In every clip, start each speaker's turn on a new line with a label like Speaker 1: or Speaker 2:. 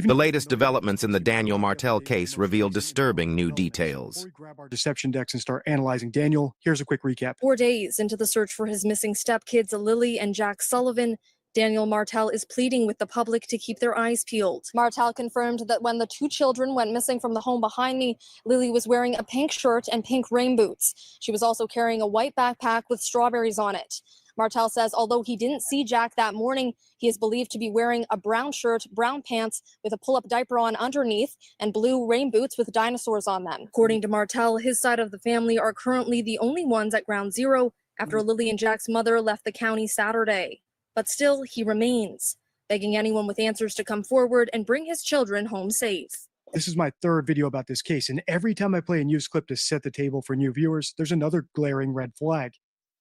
Speaker 1: The latest developments in the Daniel Martell case reveal disturbing new details.
Speaker 2: Before we grab our deception decks and start analyzing Daniel, here's a quick recap.
Speaker 3: 4 days into the search for his missing stepkids, Lily and Jack Sullivan, Daniel Martell is pleading with the public to keep their eyes peeled. Martell confirmed that when the two children went missing from the home behind me, Lily was wearing a pink shirt and pink rain boots. She was also carrying a white backpack with strawberries on it. Martell says although he didn't see Jack that morning, he is believed to be wearing a brown shirt, brown pants with a pull-up diaper on underneath, and blue rain boots with dinosaurs on them. According to Martell, his side of the family are currently the only ones at ground zero after Lily and Jack's mother left the county Saturday. But still, he remains, begging anyone with answers to come forward and bring his children home safe.
Speaker 2: This is my third video about this case, and every time I play a news clip to set the table for new viewers, there's another glaring red flag.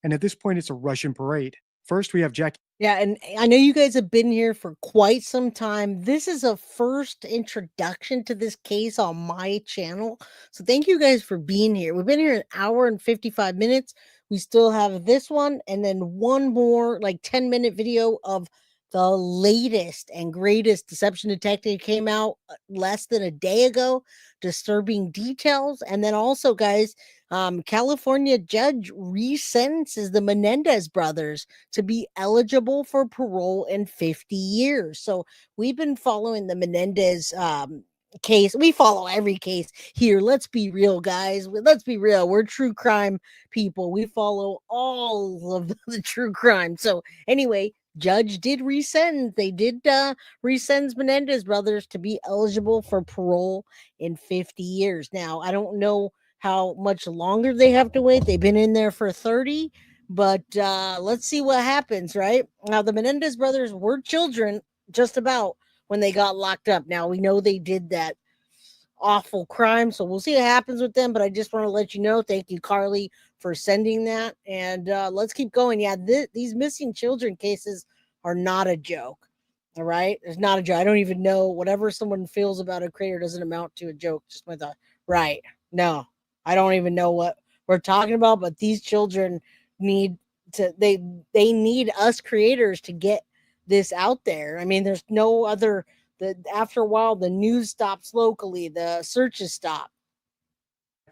Speaker 2: And at this point, it's a Russian parade. First, we have Jack.
Speaker 4: Yeah, and I know you guys have been here for quite some time. This is a first introduction to this case on my channel. So thank you guys for being here. We've been here an hour and 55 minutes. We still have this one and then one more like 10-minute video of the latest and greatest deception detective came out less than a day ago. Disturbing details. And then also, guys, California judge resentences the Menendez brothers to be eligible for parole in 50 years. So we've been following the Menendez case. We follow every case here. Let's be real, guys. Let's be real. We're true crime people. We follow all of the true crime. So anyway, judge did resentence. They did resentence Menendez brothers to be eligible for parole in 50 years. Now, I don't know how much longer they have to wait. They've been in there for 30, but let's see what happens, right? Now, the Menendez brothers were children just about when they got locked up. Now, we know they did that awful crime, so we'll see what happens with them, but I just want to let you know, thank you, Carly, for sending that, and let's keep going. Yeah, these missing children cases are not a joke, all right? It's not a joke. I don't even know, whatever someone feels about a creator doesn't amount to a joke, just my thought. Right, no. I don't even know what we're talking about, but these children need to, they need us creators to get this out there. I mean, there's no other, after a while, the news stops locally, the searches stop.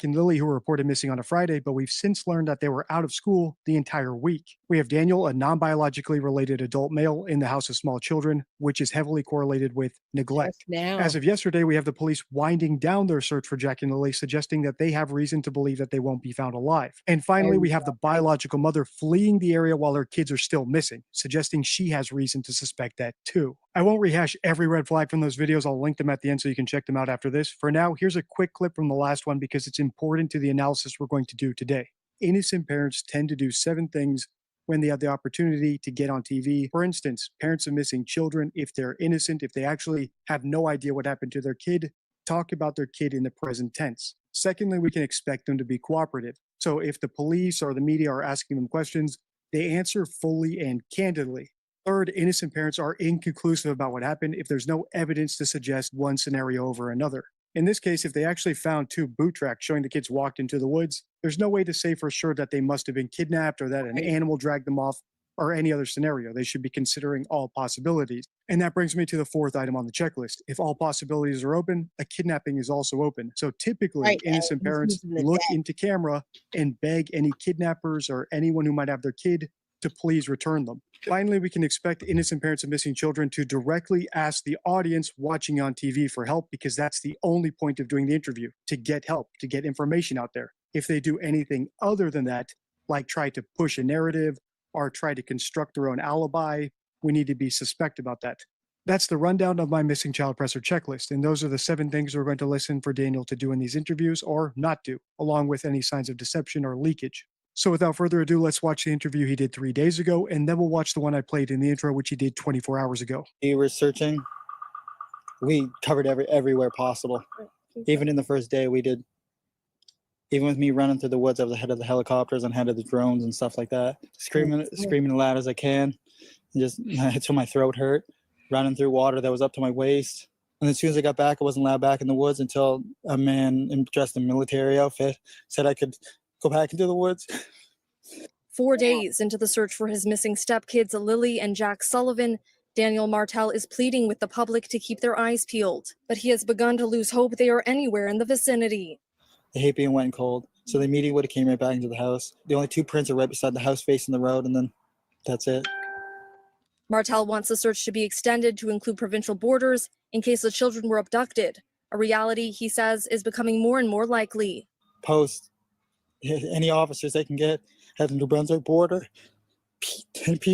Speaker 2: And Lily, who were reported missing on a Friday, but we've since learned that they were out of school the entire week. We have Daniel, a non-biologically related adult male in the house of small children, which is heavily correlated with neglect.
Speaker 4: Yes, now.
Speaker 2: As of yesterday, we have the police winding down their search for Jack and Lily, suggesting that they have reason to believe that they won't be found alive. And finally, we have the biological mother fleeing the area while her kids are still missing, suggesting she has reason to suspect that too. I won't rehash every red flag from those videos. I'll link them at the end so you can check them out after this. For now, here's a quick clip from the last one because it's important to the analysis we're going to do today. Innocent parents tend to do 7 things when they have the opportunity to get on TV. For instance, parents of missing children, if they're innocent, if they actually have no idea what happened to their kid, talk about their kid in the present tense. Secondly, we can expect them to be cooperative. So if the police or the media are asking them questions, they answer fully and candidly. Third, innocent parents are inconclusive about what happened if there's no evidence to suggest one scenario over another. In this case, if they actually found 2 boot tracks showing the kids walked into the woods, there's no way to say for sure that they must have been kidnapped or that an animal dragged them off or any other scenario. They should be considering all possibilities. And that brings me to the 4th item on the checklist. If all possibilities are open, a kidnapping is also open. So typically, innocent parents look into camera and beg any kidnappers or anyone who might have their kid to please return them. Finally, we can expect innocent parents of missing children to directly ask the audience watching on TV for help because that's the only point of doing the interview, to get help, to get information out there. If they do anything other than that, like try to push a narrative or try to construct their own alibi, we need to be suspect about that. That's the rundown of my missing child presser checklist, and those are the 7 things we're going to listen for Daniel to do in these interviews or not do, along with any signs of deception or leakage. So without further ado, let's watch the interview he did 3 days ago, and then we'll watch the one I played in the intro, which he did 24 hours ago.
Speaker 5: We were searching. We covered everywhere possible. Even in the first day, we did. Even with me running through the woods, I was ahead of the helicopters and ahead of the drones and stuff like that. Screaming as loud as I can, and just until my throat hurt. Running through water that was up to my waist. And as soon as I got back, I wasn't allowed back in the woods until a man dressed in military outfit said I could go back into the woods.
Speaker 3: 4 days into the search for his missing stepkids, Lily and Jack Sullivan, Daniel Martell is pleading with the public to keep their eyes peeled, but he has begun to lose hope they are anywhere in the vicinity.
Speaker 5: They hate being wet and cold, so they immediately would have came right back into the house. The only 2 prints are right beside the house facing the road, and then that's it.
Speaker 3: Martell wants the search to be extended to include provincial borders in case the children were abducted, a reality he says is becoming more and more likely.
Speaker 5: Post any officers they can get, have the New Brunswick border,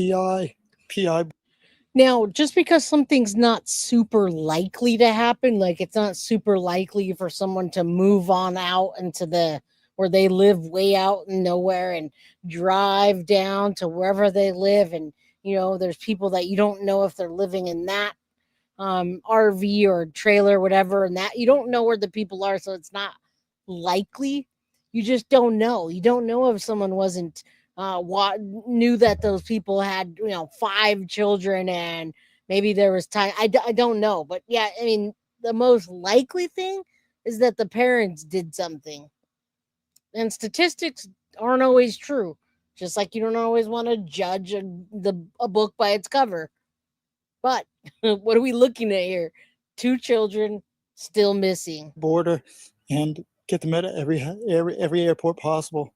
Speaker 5: PI.
Speaker 4: Now, just because something's not super likely to happen, like it's not super likely for someone to move on out into where they live way out in nowhere and drive down to wherever they live. And, there's people that you don't know if they're living in that RV or trailer, whatever, and that you don't know where the people are. So it's not likely. You just don't know. You don't know if someone wasn't knew that those people had 5 children and maybe there was time. I don't know, but yeah, I mean, the most likely thing is that the parents did something, and statistics aren't always true, just like you don't always want to judge a book by its cover. But what are we looking at here? 2 children still missing.
Speaker 5: Border and get them at every airport possible.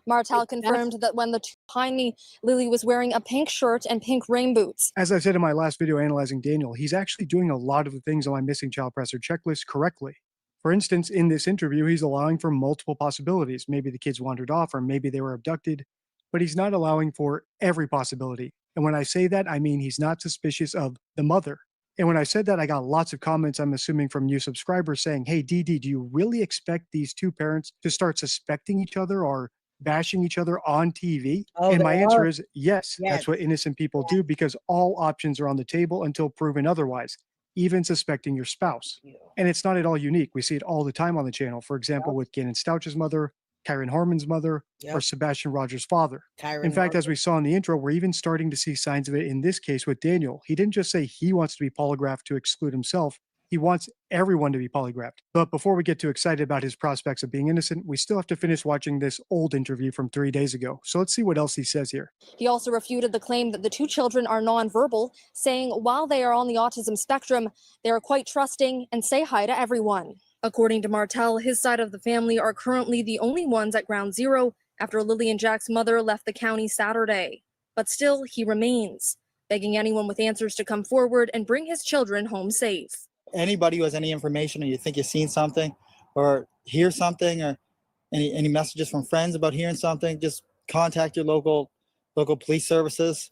Speaker 3: Martell confirmed that when the two behind me, Lily was wearing a pink shirt and pink rain boots.
Speaker 2: As I said in my last video analyzing Daniel, he's actually doing a lot of the things on my missing child presser checklist correctly. For instance, in this interview, he's allowing for multiple possibilities. Maybe the kids wandered off, or maybe they were abducted, but he's not allowing for every possibility. And when I say that, I mean he's not suspicious of the mother. And when I said that, I got lots of comments, I'm assuming from new subscribers saying, hey, DD, do you really expect these 2 parents to start suspecting each other or bashing each other on TV? And my answer is yes. That's what innocent people do, because all options are on the table until proven otherwise, even suspecting your spouse. And it's not at all unique. We see it all the time on the channel. For example, with Gannon Stouch's mother, Kyron Harmon's mother, or Sebastian Rogers' father. In fact, as we saw in the intro, we're even starting to see signs of it in this case with Daniel. He didn't just say he wants to be polygraphed to exclude himself. He wants everyone to be polygraphed. But before we get too excited about his prospects of being innocent, we still have to finish watching this old interview from 3 days ago. So let's see what else he says here.
Speaker 3: He also refuted the claim that the 2 children are nonverbal, saying while they are on the autism spectrum, they are quite trusting and say hi to everyone. According to Martell, his side of the family are currently the only ones at ground zero after Lily and Jack's mother left the county Saturday. But still, he remains, begging anyone with answers to come forward and bring his children home safe.
Speaker 5: Anybody who has any information, or you think you've seen something or hear something, or any messages from friends about hearing something, just contact your local police services.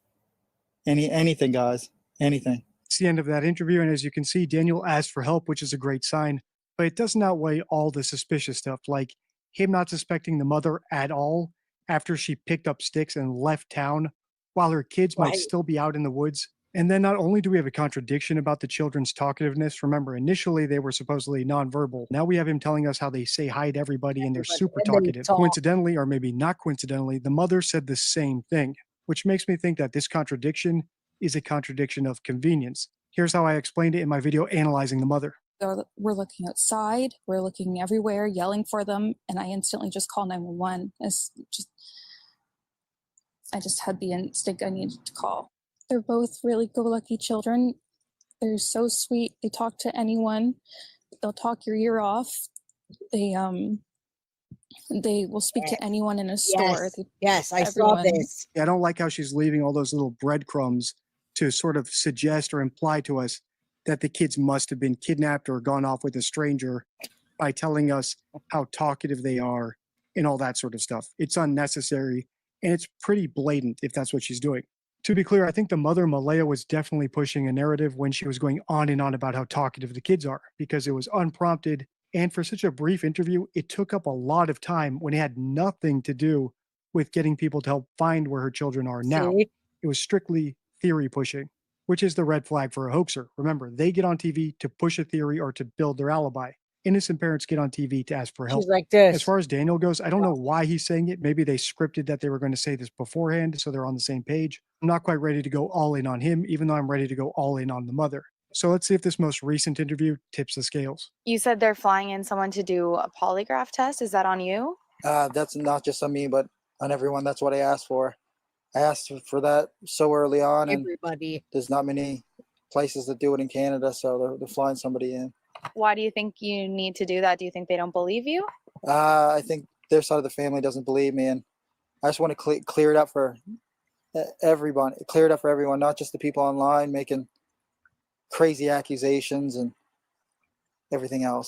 Speaker 5: Anything, guys, anything.
Speaker 2: It's the end of that interview, and as you can see, Daniel asked for help, which is a great sign, but it doesn't outweigh all the suspicious stuff, like him not suspecting the mother at all after she picked up sticks and left town while her kids might still be out in the woods. And then not only do we have a contradiction about the children's talkativeness, remember initially they were supposedly nonverbal. Now we have him telling us how they say hi to everybody and they're super talkative. Coincidentally, or maybe not coincidentally, the mother said the same thing, which makes me think that this contradiction is a contradiction of convenience. Here's how I explained it in my video analyzing the mother.
Speaker 6: We're looking outside, we're looking everywhere, yelling for them, and I instantly just call 911. I just had the instinct I needed to call. They're both really go-lucky children. They're so sweet. They talk to anyone. They'll talk your ear off. They will speak to anyone in a store.
Speaker 4: Yes, I saw this.
Speaker 2: I don't like how she's leaving all those little breadcrumbs to sort of suggest or imply to us that the kids must have been kidnapped or gone off with a stranger by telling us how talkative they are and all that sort of stuff. It's unnecessary, and it's pretty blatant if that's what she's doing. To be clear, I think the mother, Malaya, was definitely pushing a narrative when she was going on and on about how talkative the kids are, because it was unprompted. And for such a brief interview, it took up a lot of time when it had nothing to do with getting people to help find where her children are now. It was strictly theory pushing, which is the red flag for a hoaxer. Remember, they get on TV to push a theory or to build their alibi. Innocent parents get on TV to ask for help.
Speaker 4: She's like this.
Speaker 2: As far as Daniel goes, I don't know why he's saying it. Maybe they scripted that they were going to say this beforehand, so they're on the same page. I'm not quite ready to go all in on him, even though I'm ready to go all in on the mother. So let's see if this most recent interview tips the scales.
Speaker 7: You said they're flying in someone to do a polygraph test. Is that on you?
Speaker 5: That's not just on me, but on everyone. That's what I asked for. I asked for that so early on, and
Speaker 4: Everybody.
Speaker 5: there's not many places that do it in Canada, so they're flying somebody in.
Speaker 7: Why do you think you need to do that? Do you think they don't believe you?
Speaker 5: I think their side of the family doesn't believe me, and I just want to clear it up for everyone. Clear it up for everyone, not just the people online making crazy accusations and everything else.